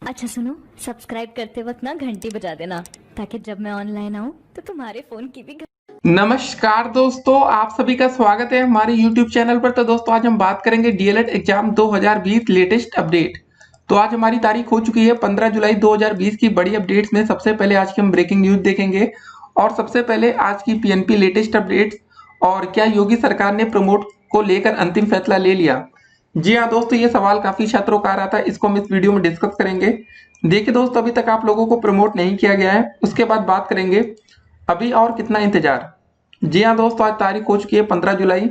अच्छा सुनो, सब्सक्राइब करते वक्त ना घंटी बजा देना ताकि जब मैं ऑनलाइन आऊँ तो तुम्हारे फोन की भी नमस्कार दोस्तों, आप सभी का स्वागत है हमारे YouTube चैनल पर। तो दोस्तों आज हम बात करेंगे डीएलएड एग्जाम 2020 लेटेस्ट अपडेट। तो आज हमारी तारीख हो चुकी है 15 जुलाई 2020 की। बड़ी अपडेट्स में सबसे पहले आज की हम ब्रेकिंग न्यूज देखेंगे और सबसे पहले आज की पीएनपी लेटेस्ट अपडेट्स और क्या योगी सरकार ने प्रमोट को लेकर अंतिम फैसला ले लिया। जी हाँ दोस्तों, ये सवाल काफी छात्रों का आ रहा था, इसको हम इस वीडियो में डिस्कस करेंगे। देखिए दोस्तों, अभी तक आप लोगों को प्रमोट नहीं किया गया है। उसके बाद बात करेंगे अभी और कितना इंतजार। जी हाँ दोस्तों, आज तारीख हो चुकी है 15 जुलाई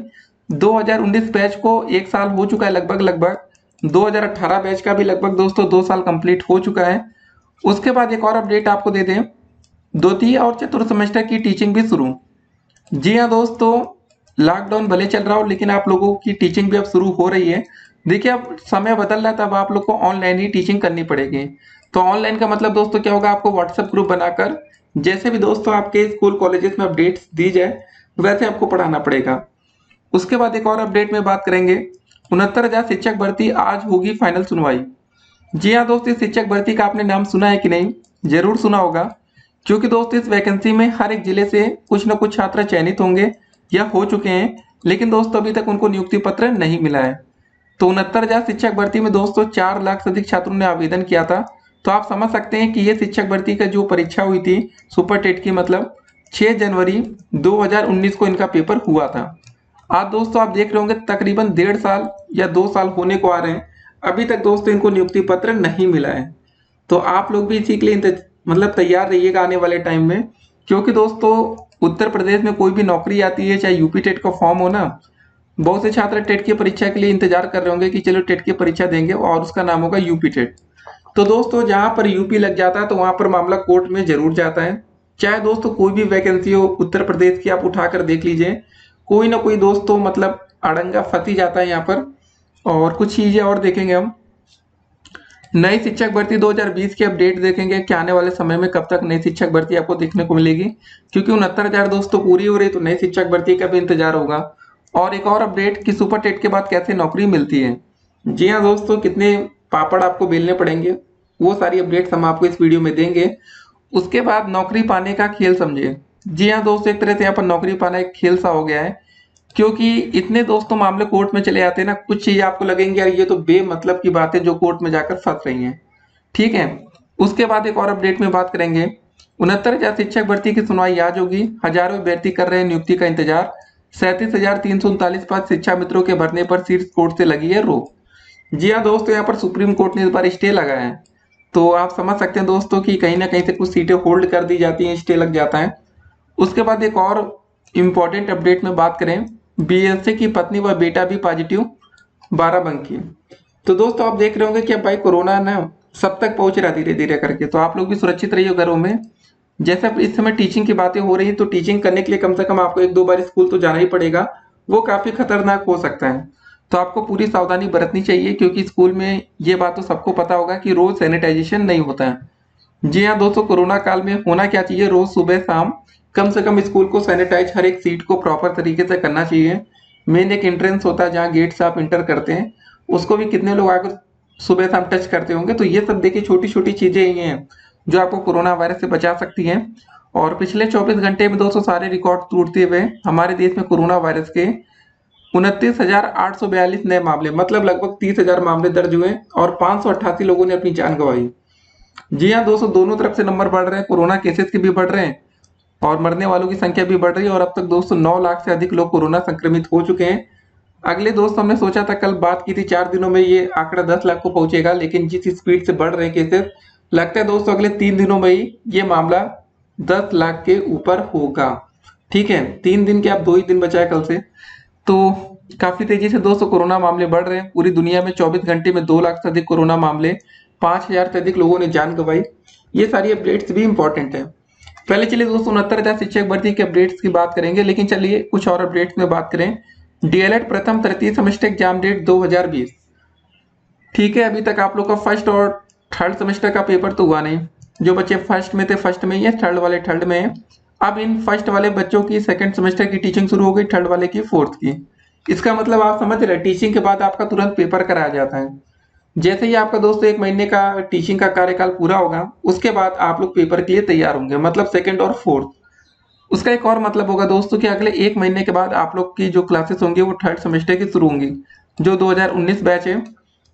2019। बैच को एक साल हो चुका है लगभग 2018 बैच का भी लगभग दोस्तों 2 साल कंप्लीट हो चुका है। उसके बाद एक और अपडेट आपको दे दें, द्वितीय और चतुर्थ सेमेस्टर की टीचिंग भी शुरू। जी हाँ दोस्तों, लॉकडाउन भले चल रहा हो लेकिन आप लोगों की टीचिंग भी अब शुरू हो रही है। देखिए अब समय बदल रहा है, तब आप लोग को ऑनलाइन ही टीचिंग करनी पड़ेगी। तो ऑनलाइन का मतलब दोस्तों क्या होगा, आपको व्हाट्सएप ग्रुप बनाकर जैसे भी दोस्तों आपके स्कूल कॉलेजेस में अपडेट्स दी जाए वैसे आपको पढ़ाना पड़ेगा। उसके बाद एक और अपडेट में बात करेंगे, 69,000 शिक्षक भर्ती आज होगी फाइनल सुनवाई। जी हाँ दोस्तों, इस शिक्षक भर्ती का आपने नाम सुना है कि नहीं? जरूर सुना होगा, क्योंकि दोस्तों इस वैकेंसी में हर एक जिले से कुछ न कुछ छात्र चयनित होंगे या हो चुके हैं, लेकिन दोस्तों अभी तक उनको नियुक्ति पत्र नहीं मिला है। तो 69,000 शिक्षक भर्ती में दोस्तों 4 लाख से अधिक छात्रों ने आवेदन किया था। तो आप समझ सकते हैं कि ये शिक्षक भर्ती का जो परीक्षा हुई थी सुपर टेट की, मतलब 6 जनवरी 2019 को इनका पेपर हुआ था। आज दोस्तों आप देख रहे होंगे तकरीबन 1.5 साल या 2 साल होने को आ रहे हैं, अभी तक दोस्तों इनको नियुक्ति पत्र नहीं मिला है। तो आप लोग भी इसी के लिए मतलब तैयार रहिएगा आने वाले टाइम में, क्योंकि दोस्तों उत्तर प्रदेश में कोई भी नौकरी आती है, चाहे यूपी टेट का फॉर्म हो ना, बहुत से छात्र टेट की परीक्षा के लिए इंतजार कर रहे होंगे कि चलो टेट की परीक्षा देंगे और उसका नाम होगा यूपी टेट। तो दोस्तों जहां पर यूपी लग जाता है तो वहां पर मामला कोर्ट में जरूर जाता है। चाहे दोस्तों कोई भी वैकेंसी हो उत्तर प्रदेश की, आप उठाकर देख लीजिए, कोई ना कोई दोस्तों मतलब अड़ंगा फंस ही जाता है यहाँ पर। और कुछ चीजें और देखेंगे हम, नई शिक्षक भर्ती 2020 की अपडेट देखेंगे कि आने वाले समय में कब तक नई शिक्षक भर्ती आपको देखने को मिलेगी, क्योंकि 69,000 दोस्तों पूरी हो रही तो नई शिक्षक भर्ती का भी इंतजार होगा। और एक और अपडेट कि सुपर टेट के बाद कैसे नौकरी मिलती है। जी हाँ दोस्तों, कितने पापड़ आपको बेलने पड़ेंगे, वो सारी अपडेट्स हम आपको इस वीडियो में देंगे। उसके बाद नौकरी पाने का खेल समझिए। जी हाँ दोस्तों, एक तरह से यहाँ पर नौकरी पाना एक खेल सा हो गया है, क्योंकि इतने दोस्तों मामले कोर्ट में चले आते हैं ना, कुछ चीजें आपको लगेंगे यार ये तो बेमतलब की बात है जो कोर्ट में जाकर फंस रही हैं। ठीक है। उसके बाद एक और अपडेट में बात करेंगे, 69,000 शिक्षक भर्ती की सुनवाई आज होगी, हजारों अभ्यर्थी कर रहे हैं नियुक्ति का इंतजार। 37,339 पद शिक्षा मित्रों के भरने पर शीर्ष कोर्ट से लगी है रोक। जी हाँ दोस्तों, यहाँ पर सुप्रीम कोर्ट ने इस बार स्टे लगाया है। तो आप समझ सकते हैं दोस्तों कि कहीं ना कहीं से कुछ सीटें होल्ड कर दी जाती हैं, स्टे लग जाता है। उसके बाद एक और इम्पोर्टेंट अपडेट में बात करें, बीएसए की पत्नी व बेटा भी पॉजिटिव बाराबंकी। तो दोस्तों आप देख रहे होंगे कि अब भाई कोरोना ना सब तक पहुंच रहा धीरे धीरे करके, तो आप लोग भी सुरक्षित रहिए घरों में। जैसे इस समय टीचिंग की बातें हो रही है, तो टीचिंग करने के लिए कम से कम आपको 1-2 बार स्कूल तो जाना ही पड़ेगा, वो काफी खतरनाक हो सकता है। तो आपको पूरी सावधानी बरतनी चाहिए, क्योंकि स्कूल में ये बात तो सबको पता होगा कि रोज सैनिटाइजेशन नहीं होता है। जी हाँ दोस्तों, कोरोना काल में होना क्या चाहिए, रोज सुबह शाम कम से कम स्कूल को सैनिटाइज हर एक सीट को प्रॉपर तरीके से करना चाहिए। मेन एक एंट्रेंस होता है जहाँ गेट से आप इंटर करते हैं, उसको भी कितने लोग आकर सुबह शाम टच करते होंगे। तो ये सब देखिए छोटी छोटी चीजें ही हैं जो आपको कोरोना वायरस से बचा सकती हैं। और पिछले 24 घंटे में दोस्तों सारे रिकॉर्ड टूटते हुए हमारे देश में कोरोना वायरस के 29,842 नए मामले, मतलब लगभग 30,000 मामले दर्ज हुए और 588 लोगों ने अपनी जान गंवाई। जी हाँ दोस्तों, दोनों तरफ से नंबर बढ़ रहे हैं, कोरोना केसेस के भी बढ़ रहे हैं और मरने वालों की संख्या भी बढ़ रही है। और अब तक दोस्तों 9 लाख से अधिक लोग कोरोना संक्रमित हो चुके हैं। अगले दोस्तों हमने सोचा था, कल बात की थी 4 दिनों में ये आंकड़ा 10 लाख को पहुंचेगा, लेकिन जिस स्पीड से बढ़ रहे हैं केसेस, लगता है दोस्तों अगले 3 दिनों में ही ये मामला 10 लाख के ऊपर होगा। ठीक है, 3 दिन के, आप 2 ही दिन बचा है कल से। तो काफी तेजी से दोस्तों कोरोना मामले बढ़ रहे हैं पूरी दुनिया में। 24 घंटे में 2 लाख से अधिक कोरोना मामले, 5,000 से अधिक लोगों ने जान गंवाई। ये सारी अपडेट्स भी इंपॉर्टेंट है। पहले चलिए दोस्तों 69,000 शिक्षक भर्ती के अपडेट्स की बात करेंगे, लेकिन चलिए कुछ और अपडेट्स में बात करें। डीएलएड प्रथम तृतीय सेमेस्टर एग्जाम डेट 2020। ठीक है, अभी तक आप लोग का फर्स्ट और थर्ड सेमेस्टर का पेपर तो हुआ नहीं। जो बच्चे फर्स्ट में थे फर्स्ट में, या थर्ड वाले थर्ड में हैं। अब इन फर्स्ट वाले बच्चों की सेकंड सेमेस्टर की टीचिंग शुरू हो गई, थर्ड वाले की फोर्थ की। इसका मतलब आप समझ रहे, टीचिंग के बाद आपका तुरंत पेपर कराया जाता है। जैसे ही आपका दोस्तों 1 महीने का टीचिंग का कार्यकाल पूरा होगा, उसके बाद आप लोग पेपर के लिए तैयार होंगे, मतलब सेकंड और फोर्थ। उसका एक और मतलब होगा दोस्तों कि अगले 1 महीने के बाद आप लोग की जो क्लासेस होंगी वो थर्ड सेमेस्टर की शुरू होंगी। जो 2019 बैच है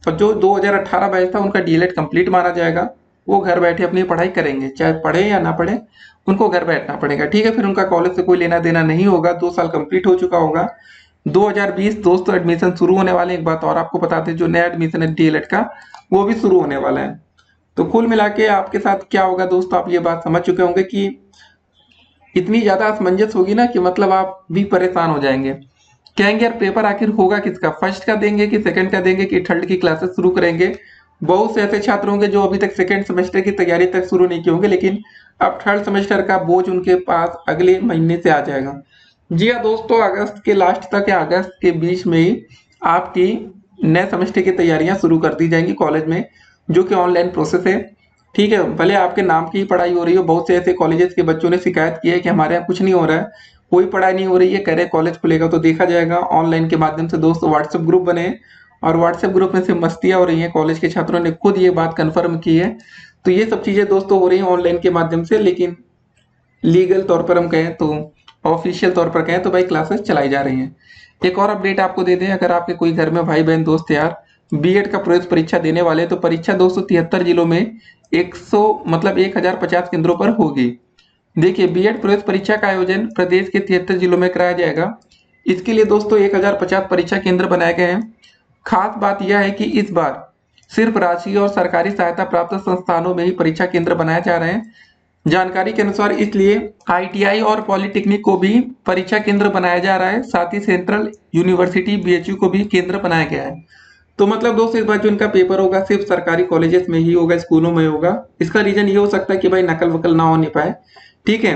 और जो 2018 बैच था उनका डीएलएड कंप्लीट माना जाएगा। वो घर बैठे अपनी पढ़ाई करेंगे, चाहे पढ़े या ना पढ़े, उनको घर बैठना पड़ेगा, ठीक है। फिर उनका कॉलेज से कोई लेना देना नहीं होगा, 2 साल कंप्लीट हो चुका होगा। 2020 दोस्तों एडमिशन शुरू होने वाले। एक बात और आपको बताते हैं, जो नया एडमिशन है डीएलएड का वो भी शुरू होने वाला है। तो कुल मिला के आपके साथ क्या होगा दोस्तों, आप ये बात समझ चुके होंगे कि इतनी ज्यादा असमंजस होगी ना कि मतलब आप भी परेशान हो जाएंगे। कहेंगे यार पेपर आखिर होगा किसका, फर्स्ट का देंगे कि सेकंड का देंगे कि थर्ड की क्लासेस शुरू करेंगे। बहुत से ऐसे छात्र होंगे जो अभी तक सेकंड सेमेस्टर की तैयारी तक शुरू नहीं की होंगे, लेकिन अब थर्ड सेमेस्टर का बोझ उनके पास अगले महीने से आ जाएगा। जी हाँ दोस्तों, अगस्त के लास्ट तक या अगस्त के बीच में ही आपकी नए सेमेस्टर की तैयारियां शुरू कर दी जाएंगी कॉलेज में, जो कि ऑनलाइन प्रोसेस है, ठीक है। भले आपके नाम की ही पढ़ाई हो रही हो, बहुत से ऐसे कॉलेजेस के बच्चों ने शिकायत की है कि हमारे यहाँ कुछ नहीं हो रहा है, कोई पढ़ाई नहीं हो रही है, कह रहे कॉलेज खुलेगा तो देखा जाएगा। ऑनलाइन के माध्यम से दोस्तों व्हाट्सएप ग्रुप बने हैं और व्हाट्सएप ग्रुप में से मस्तियां हो रही हैं, कॉलेज के छात्रों ने खुद ये बात कन्फर्म की है। तो ये सब चीजें दोस्तों हो रही हैं ऑनलाइन के माध्यम से, लेकिन लीगल तौर पर हम कहें तो, ऑफिशियल तौर पर कहें तो भाई क्लासेस चलाई जा रही हैं। एक और अपडेट आपको दे दें, अगर आपके कोई घर में भाई बहन दोस्त यार बीएड का प्रवेश परीक्षा देने वाले हैं, तो परीक्षा 273 जिलों में 100 मतलब 1050 केंद्रों पर होगी। देखिए बीएड प्रवेश परीक्षा का आयोजन प्रदेश के 73 जिलों में कराया जाएगा। इसके लिए दोस्तों 1050 परीक्षा केंद्र बनाए गए हैं। खास बात यह है कि इस बार सिर्फ राष्ट्रीय और सरकारी सहायता प्राप्त संस्थानों में ही परीक्षा केंद्र बनाए जा रहे हैं। जानकारी के अनुसार इसलिए आईटीआई और पॉलिटेक्निक को भी परीक्षा केंद्र बनाया जा रहा है, साथ ही सेंट्रल यूनिवर्सिटी बीएचयू को भी केंद्र बनाया गया है। तो मतलब दोस्तों इस बार जो इनका पेपर होगा सिर्फ सरकारी कॉलेजेस में ही होगा, स्कूलों में होगा। इसका रीजन ये हो सकता है कि भाई नकल वकल ना होने पाए, ठीक है।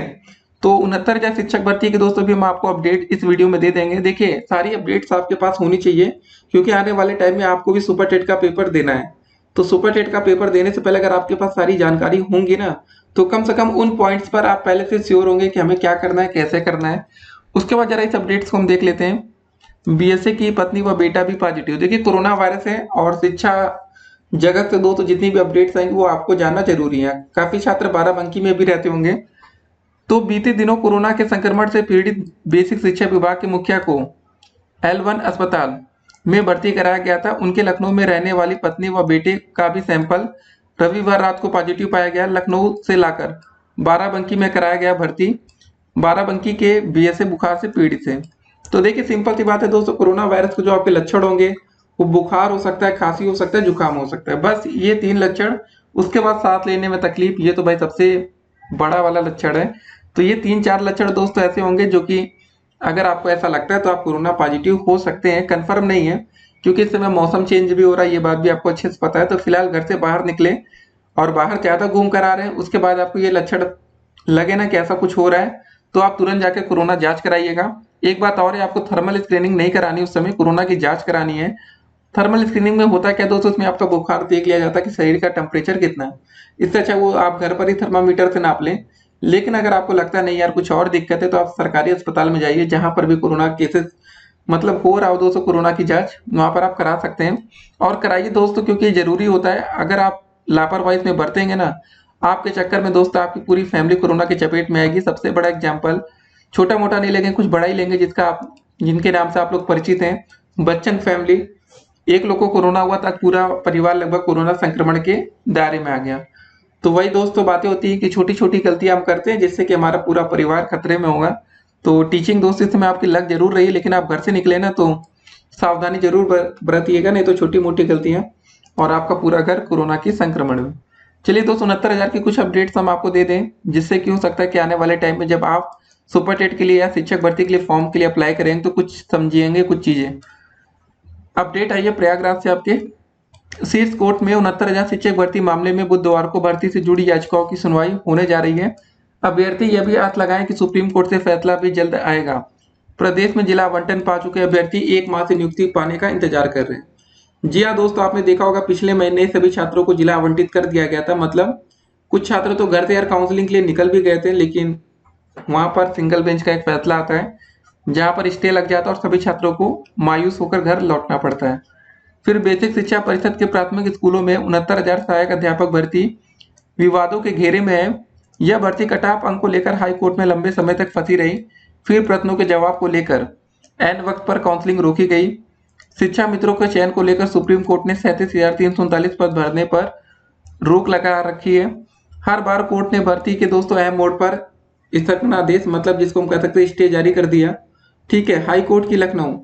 तो 69,000 शिक्षक भर्ती के दोस्तों भी हम आपको अपडेट इस वीडियो में दे देंगे। देखिए सारी अपडेट्स आपके पास होनी चाहिए, क्योंकि आने वाले टाइम में आपको भी सुपर टेट का पेपर देना है। तो सुपर टेट का पेपर देने से पहले अगर आपके पास सारी जानकारी होंगी ना, तो कम से कम उन पॉइंट्स पर आप पहले से श्योर होंगे कि हमें क्या करना है, कैसे करना है। उसके बाद जरा इस अपडेट्स को हम देख लेते हैं। बीएसए की पत्नी व बेटा भी पॉजिटिव। देखिए कोरोना वायरस है और शिक्षा जगत से दोस्तों जितनी भी अपडेट्स आएंगी वो आपको जानना जरूरी है। काफी छात्र बाराबंकी में भी रहते होंगे। तो बीते दिनों कोरोना के संक्रमण से पीड़ित बेसिक शिक्षा विभाग के मुखिया को L1 अस्पताल में भर्ती कराया गया था। उनके लखनऊ में रहने वाली पत्नी व बेटे का भी सैंपल रविवार रात को पॉजिटिव पाया गया। लखनऊ से लाकर बाराबंकी में कराया गया भर्ती। बाराबंकी के बीएसए बुखार से पीड़ित है। तो देखिए सिंपल सी बात है दोस्तों, कोरोना वायरस के जो आपके लक्षण होंगे वो बुखार हो सकता है, खांसी हो सकता है, जुकाम हो सकता है, बस ये 3 लक्षण। उसके बाद सांस लेने में तकलीफ, ये तो भाई सबसे बड़ा वाला लक्षण है। तो ये 3-4 लक्षण दोस्तों ऐसे होंगे जो कि अगर आपको ऐसा लगता है तो आप कोरोना पॉजिटिव हो सकते हैं। कंफर्म नहीं है क्योंकि इस समय मौसम चेंज भी हो रहा है, ये बात भी आपको अच्छे से पता है। तो फिलहाल घर से बाहर निकले और बाहर ज्यादा घूम कर आ रहे हैं, उसके बाद आपको ये लक्षण लगे ना कि ऐसा कुछ हो रहा है, तो आप तुरंत जाकर कोरोना जांच कराइएगा। एक बात और है, आपको थर्मल स्क्रीनिंग नहीं करानी, उस समय कोरोना की जांच करानी है। थर्मल स्क्रीनिंग में होता क्या दोस्तों, उसमें आपका बुखार देख लिया जाता है कि शरीर का टेम्परेचर कितना है। इससे अच्छा वो आप घर पर ही थर्मामीटर से नाप लें। लेकिन अगर आपको लगता है नहीं यार कुछ और दिक्कत है, तो आप सरकारी अस्पताल में जाइए, जहां पर भी कोरोना केसेस मतलब हो रहा हो दोस्तों कोरोना की जांच, वहां पर आप करा सकते हैं। और कराइए दोस्तों, क्योंकि जरूरी होता है। अगर आप लापरवाही में बरतेंगे ना, आपके चक्कर में दोस्तों आपकी पूरी फैमिली कोरोना की चपेट में आएगी। सबसे बड़ा एग्जाम्पल, छोटा मोटा नहीं लेंगे, कुछ बड़ा ही लेंगे, जिसका आप जिनके नाम से आप लोग परिचित हैं, बच्चन फैमिली। एक लोग को कोरोना हुआ था, पूरा परिवार लगभग कोरोना संक्रमण के दायरे में आ गया। तो वही दोस्तों बातें होती है कि छोटी छोटी गलतियां हम करते हैं जिससे कि हमारा पूरा परिवार खतरे में होगा। तो टीचिंग दोस्तों इस समय आपकी लग जरूर रही है, लेकिन आप घर से निकले ना तो सावधानी जरूर बरतिएगा, नहीं तो छोटी मोटी गलतियां और आपका पूरा घर कोरोना के संक्रमण में। चलिए दोस्तों 69,000 की कुछ अपडेट्स हम आपको दे दें, जिससे कि हो सकता है कि आने वाले टाइम में जब आप सुपर टेट के लिए या शिक्षक भर्ती के लिए फॉर्म के लिए अप्लाई करेंगे तो कुछ समझिएंगे कुछ चीजें। अपडेट आई है प्रयागराज से आपके। शीर्ष कोर्ट में 69,000 शिक्षक भर्ती मामले में बुधवार को भर्ती से जुड़ी याचिकाओं की सुनवाई होने जा रही है। अभ्यर्थी यह भी आस लगाएं कि सुप्रीम कोर्ट से फैसला भी जल्द आएगा। प्रदेश में जिला आवंटन पा चुके अभ्यर्थी 1 माह से नियुक्ति पाने का इंतजार कर रहे हैं। जी हाँ दोस्तों, आपने देखा होगा पिछले महीने सभी छात्रों को जिला आवंटित कर दिया गया था। मतलब कुछ छात्र तो घर से यार काउंसलिंग के लिए निकल भी गए थे, लेकिन वहां पर सिंगल बेंच का एक फैसला आता है जहां पर स्टे लग जाता है और सभी छात्रों को मायूस होकर घर लौटना पड़ता है। फिर बेसिक शिक्षा परिषद के प्राथमिक स्कूलों में 69,000 सहायक अध्यापक भर्ती विवादों के घेरे में है। यह भर्ती कटाप अंक को लेकर हाई कोर्ट में लंबे समय तक फंसी रही। फिर प्रश्नों के जवाब को लेकर ऐन वक्त पर काउंसलिंग रोकी गई। शिक्षा मित्रों के चयन को लेकर सुप्रीम कोर्ट ने 37,339 पद भरने पर रोक लगा रखी है। हर बार कोर्ट ने भर्ती के दोस्तों अहम मोड़ पर स्थगनादेश मतलब जिसको हम कह सकते हैं स्टे जारी कर दिया। ठीक है, हाई कोर्ट की लखनऊ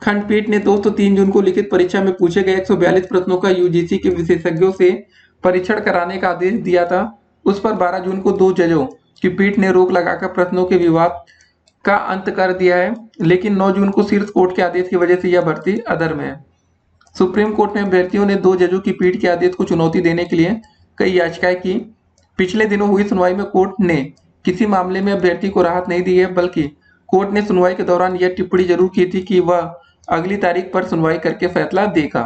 खंडपीठ ने दोस्तों 3 जून को लिखित परीक्षा में पूछे गए 142 प्रश्नों का यूजीसी के विशेषज्ञों से परीक्षण कराने का आदेश दिया था। उस पर 12 जून को 2 जजों की पीठ ने रोक लगाकर प्रश्नों के विवाद का अंत कर दिया है, लेकिन 9 जून को शीर्ष कोर्ट के आदेश की वजह से यह भर्ती अधर है। सुप्रीम कोर्ट में अभ्यर्थियों ने 2 जजों की पीठ के आदेश को चुनौती देने के लिए कई याचिकाएं की। पिछले दिनों हुई सुनवाई में कोर्ट ने किसी मामले में अभ्यर्थी को राहत नहीं दी है, बल्कि कोर्ट ने सुनवाई के दौरान यह टिप्पणी जरूर की थी कि वह अगली तारीख पर सुनवाई करके फैसला देगा।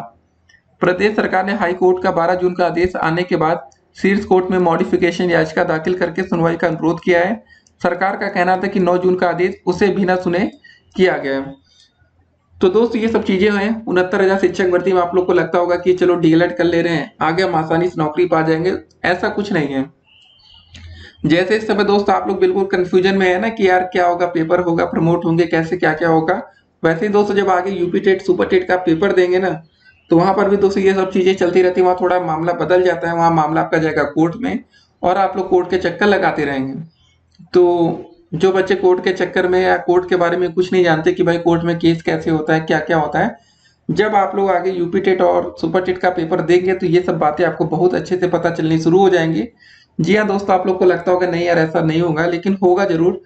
प्रदेश सरकार ने हाई कोर्ट का 12 जून का आदेश आने के बाद शीर्ष कोर्ट में मॉडिफिकेशन याचिका दाखिल करके सुनवाई का अनुरोध किया है। सरकार का कहना था कि 9 जून का आदेश उसे बिना सुने किया गया है। तो दोस्तों ये सब चीजें हैं। 69,000 शिक्षक भर्ती में आप लोग को लगता होगा कि चलो डीएलएड कर ले रहे हैं, आगे हम आसानी से नौकरी पा जाएंगे। ऐसा कुछ नहीं है। जैसे इस समय दोस्तों आप लोग बिल्कुल कंफ्यूजन में है ना कि यार क्या होगा, पेपर होगा, प्रमोट होंगे, कैसे क्या क्या होगा। वैसे ही दोस्तों जब आगे यूपी टेट सुपर टेट का पेपर देंगे ना, तो वहां पर भी दोस्तों ये सब चीजें चलती रहती है। वहां थोड़ा मामला बदल जाता है, वहां मामला आपका जाएगा कोर्ट में और आप लोग कोर्ट के चक्कर लगाते रहेंगे। तो जो बच्चे कोर्ट के चक्कर में या कोर्ट के बारे में कुछ नहीं जानते कि भाई कोर्ट में केस कैसे होता है, क्या क्या होता है, जब आप लोग आगे यूपी टेट और सुपर टेट का पेपर देंगे तो ये सब बातें आपको बहुत अच्छे से पता चलनी शुरू हो जाएंगी। जी हाँ दोस्तों, आप लोग को लगता होगा नहीं यार ऐसा नहीं होगा, लेकिन होगा जरूर।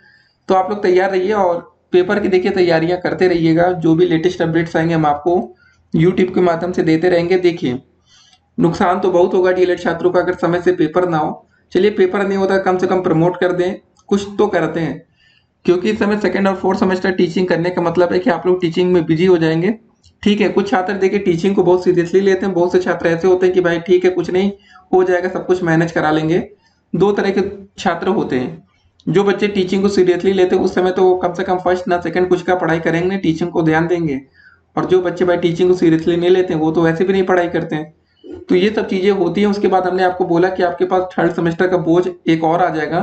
तो आप लोग तैयार रहिए और पेपर की देखिए तैयारियां करते रहिएगा। जो भी लेटेस्ट अपडेट्स आएंगे हम आपको यूट्यूब के माध्यम से देते रहेंगे। देखिए नुकसान तो बहुत होगा डीएलएड छात्रों का अगर समय से पेपर ना हो। चलिए पेपर नहीं होता, कम से कम प्रमोट कर दें, कुछ तो करते हैं। क्योंकि इस समय सेकंड और फोर्थ सेमेस्टर टीचिंग करने का मतलब है कि आप लोग टीचिंग में बिजी हो जाएंगे। ठीक है, कुछ छात्र देखिए टीचिंग को बहुत सीरियसली लेते हैं, बहुत से छात्र ऐसे होते हैं कि भाई ठीक है कुछ नहीं हो जाएगा, सब कुछ मैनेज करा लेंगे। 2 तरह के छात्र होते हैं। जो बच्चे टीचिंग को सीरियसली लेते हैं उस समय तो वो कम से कम फर्स्ट ना सेकंड कुछ का पढ़ाई करेंगे, टीचिंग को ध्यान देंगे। और जो बच्चे भाई टीचिंग को सीरियसली नहीं लेते हैं वो तो वैसे भी नहीं पढ़ाई करते हैं। तो ये सब चीजें होती हैं। उसके बाद हमने आपको बोला कि आपके पास थर्ड सेमेस्टर का बोझ एक और आ जाएगा।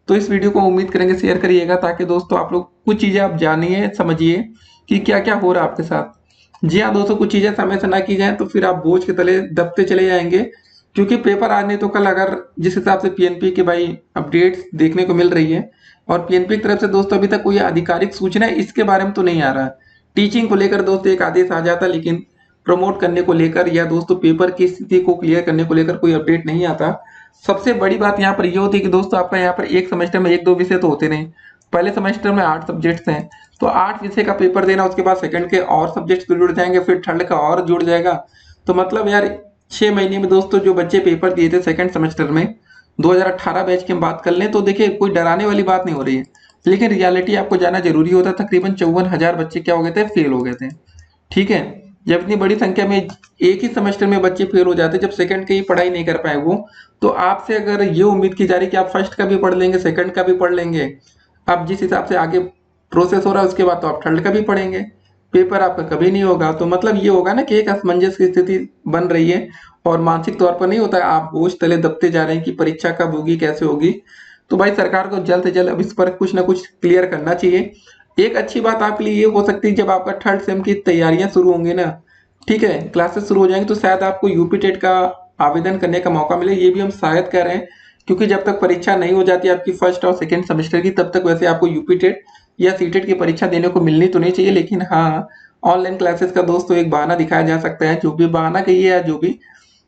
तो इस वीडियो को उम्मीद करेंगे शेयर करिएगा, ताकि दोस्तों आप लोग कुछ चीजें आप जानिए, समझिए कि क्या क्या हो रहा है आपके साथ। जी हाँ दोस्तों, कुछ चीजें समय से ना की जाए तो फिर आप बोझ के तले दबते चले जाएंगे। क्योंकि पेपर आज नहीं तो कल, अगर जिस हिसाब से पीएनपी के भाई अपडेट्स देखने को मिल रही है और पीएनपी की तरफ से दोस्तों अभी तक कोई आधिकारिक सूचना इसके बारे में तो नहीं आ रहा। टीचिंग को लेकर दोस्तों एक आदेश आ जाता, लेकिन प्रमोट करने को लेकर या दोस्तों पेपर की स्थिति को क्लियर करने को लेकर कोई अपडेट नहीं आता। सबसे बड़ी बात यहाँ पर ये होती है कि दोस्तों आपका यहाँ पर एक सेमेस्टर में 1-2 विषय तो होते नहीं। पहले सेमेस्टर में 8 सब्जेक्ट्स हैं, तो 8 विषय का पेपर देना, उसके बाद सेकंड के और सब्जेक्ट्स जुड़ जाएंगे, फिर थर्ड का और जुड़ जाएगा। तो मतलब यार 6 महीने में दोस्तों जो बच्चे पेपर दिए थे सेकंड सेमेस्टर में 2018 बैच की हम बात कर लें तो देखिए कोई डराने वाली बात नहीं हो रही है, लेकिन रियलिटी आपको जाना जरूरी होता है। तकरीबन 54,000 बच्चे क्या हो गए थे, फेल हो गए थे। ठीक है, जब इतनी बड़ी संख्या में एक ही सेमेस्टर में बच्चे फेल हो जाते, जब सेकंड की पढ़ाई नहीं कर पाए वो, तो आपसे अगर ये उम्मीद की जा रही कि आप फर्स्ट का भी पढ़ लेंगे, सेकंड का भी पढ़ लेंगे, अब जिस हिसाब से आगे प्रोसेस हो रहा है उसके बाद तो आप थर्ड का भी पढ़ेंगे, पेपर आपका कभी नहीं होगा। तो मतलब ये होगा ना कि एक असमंजस की स्थिति बन रही है और मानसिक तौर पर नहीं होता है, आप बोझ तले दबते जा रहे हैं कि परीक्षा कब होगी, कैसे होगी। तो भाई सरकार को जल्द से जल्द अब इस पर कुछ ना कुछ क्लियर करना चाहिए। एक अच्छी बात आपके लिए ये हो सकती है, जब आपका थर्ड सेम की तैयारियां शुरू होंगी ना, ठीक है, क्लासेस शुरू हो जाएंगी, तो शायद आपको यूपी टेट का आवेदन करने का मौका मिले। ये भी हम शायद कह रहे हैं, क्योंकि जब तक परीक्षा नहीं हो जाती आपकी फर्स्ट और सेकंड सेमेस्टर की, तब तक वैसे आपको यूपी टेट या सीटेट की परीक्षा देने को मिलनी तो नहीं चाहिए। लेकिन हाँ, ऑनलाइन क्लासेस का दोस्तों एक बहाना दिखाया जा सकता है, जो भी बहाना कहिए या जो भी,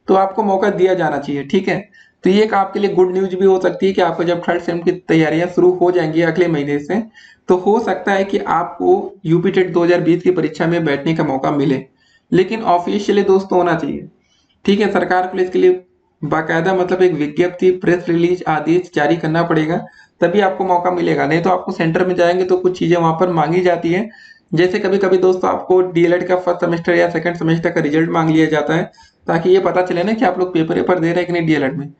तो आपको मौका दिया जाना चाहिए। ठीक है, तो ये एक आपके लिए गुड न्यूज भी हो सकती है कि आपको जब थर्ड सेम की तैयारियां शुरू हो जाएंगी अगले महीने से, तो हो सकता है कि आपको यूपी टेट 2020 की परीक्षा में बैठने का मौका मिले। लेकिन ऑफिशियली दोस्तों होना चाहिए। ठीक है, सरकार को इसके लिए बाकायदा मतलब एक विज्ञप्ति, प्रेस रिलीज, आदेश जारी करना पड़ेगा, तभी आपको मौका मिलेगा। नहीं तो आपको सेंटर में जाएंगे तो कुछ चीजें वहां पर मांगी जाती है। जैसे कभी कभी दोस्तों आपको डीएलएड का फर्स्ट सेमेस्टर या सेकंड सेमेस्टर का रिजल्ट मांग लिया जाता है, ताकि ये पता चले ना कि आप लोग पेपर पेपर दे रहे हैं कि नहीं डीएलएड में।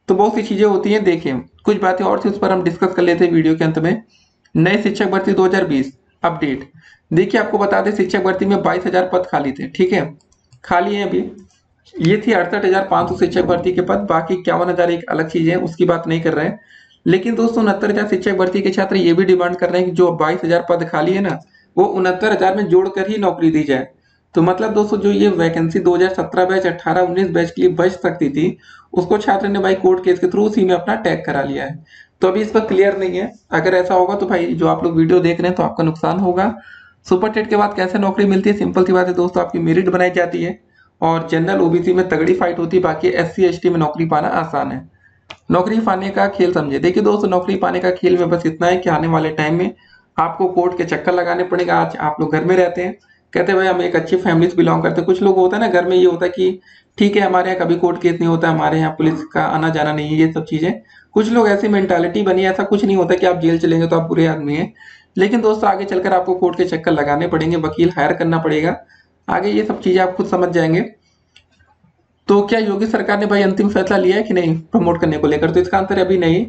तो बहुत सी चीजें होती हैं। देखिए कुछ बातें और थी, उस पर हम डिस्कस कर लेते हैं वीडियो के अंत में। नए शिक्षक भर्ती 2020 अपडेट। देखिए आपको बता दें शिक्षक भर्ती में 22,000 पद खाली थे। ठीक है, खाली हैं अभी। ये थी 68,500 शिक्षक भर्ती के पद, बाकी 51,000 एक अलग चीज है, उसकी बात नहीं कर रहे हैं। लेकिन दोस्तों 69,000 शिक्षक भर्ती के छात्र ये भी डिमांड कर रहे हैं कि जो 22,000 पद खाली है ना, वो 69,000 में जोड़कर ही नौकरी दी जाए। तो मतलब दोस्तों जो ये वैकेंसी 2017 बैच 18-19 बैच के लिए बच सकती थी, उसको छात्र ने भाई कोर्ट केस के थ्रू उसी में अपना टैग करा लिया है। तो अभी इस पर क्लियर नहीं है। अगर ऐसा होगा तो भाई जो आप लोग वीडियो देख रहे हैं तो आपका नुकसान होगा। सुपर टेट के बाद कैसे नौकरी मिलती है, सिंपल सी बात है दोस्तों, आपकी मेरिट बनाई जाती है और जनरल ओबीसी में तगड़ी फाइट होती है, बाकी एससी एसटी में नौकरी पाना आसान है। नौकरी पाने का खेल समझे। देखिए दोस्तों, नौकरी पाने का खेल में बस इतना है कि आने वाले टाइम में आपको कोर्ट के चक्कर लगाने पड़ेगा। आज आप लोग घर में रहते हैं, कहते हैं भाई हम एक अच्छी फैमिली से बिलोंग करते हैं। कुछ लोग होता है ना घर में, ये होता है कि ठीक है हमारे यहाँ कभी कोर्ट केस नहीं होता, हमारे यहाँ पुलिस का आना जाना नहीं है, ये सब चीजें। कुछ लोग ऐसी मेंटालिटी बनी है, ऐसा कुछ नहीं होता कि आप जेल चलेंगे तो आप बुरे आदमी हैं। लेकिन दोस्तों आगे चलकर आपको कोर्ट के चक्कर लगाने पड़ेंगे, वकील हायर करना पड़ेगा, आगे ये सब चीजें आप खुद समझ जाएंगे। तो क्या योगी सरकार ने भाई अंतिम फैसला लिया है कि नहीं प्रमोट करने को लेकर, तो इसका आंसर अभी नहीं।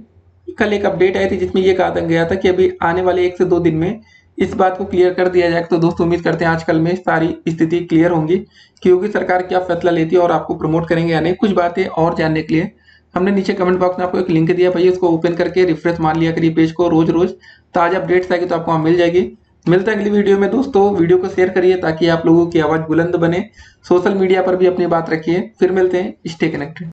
कल एक अपडेट आई थी जिसमें ये कहा गया था कि अभी आने वाले 1 से 2 दिन में इस बात को क्लियर कर दिया जाएगा। तो दोस्तों उम्मीद करते हैं आजकल में सारी स्थिति क्लियर होंगी कि योगी सरकार क्या फैसला लेती है और आपको प्रमोट करेंगे या नहीं। कुछ बातें और जानने के लिए हमने नीचे कमेंट बॉक्स में आपको एक लिंक दिया, भाई उसको ओपन करके रिफ्रेश मान लिया करिए पेज को। रोज रोज ताजा अपडेट्स आएगी तो आपको वहाँ मिल जाएगी। मिलता है अगली वीडियो में दोस्तों, वीडियो को शेयर करिए ताकि आप लोगों की आवाज बुलंद बने। सोशल मीडिया पर भी अपनी बात रखिए। फिर मिलते हैं, स्टे कनेक्टेड।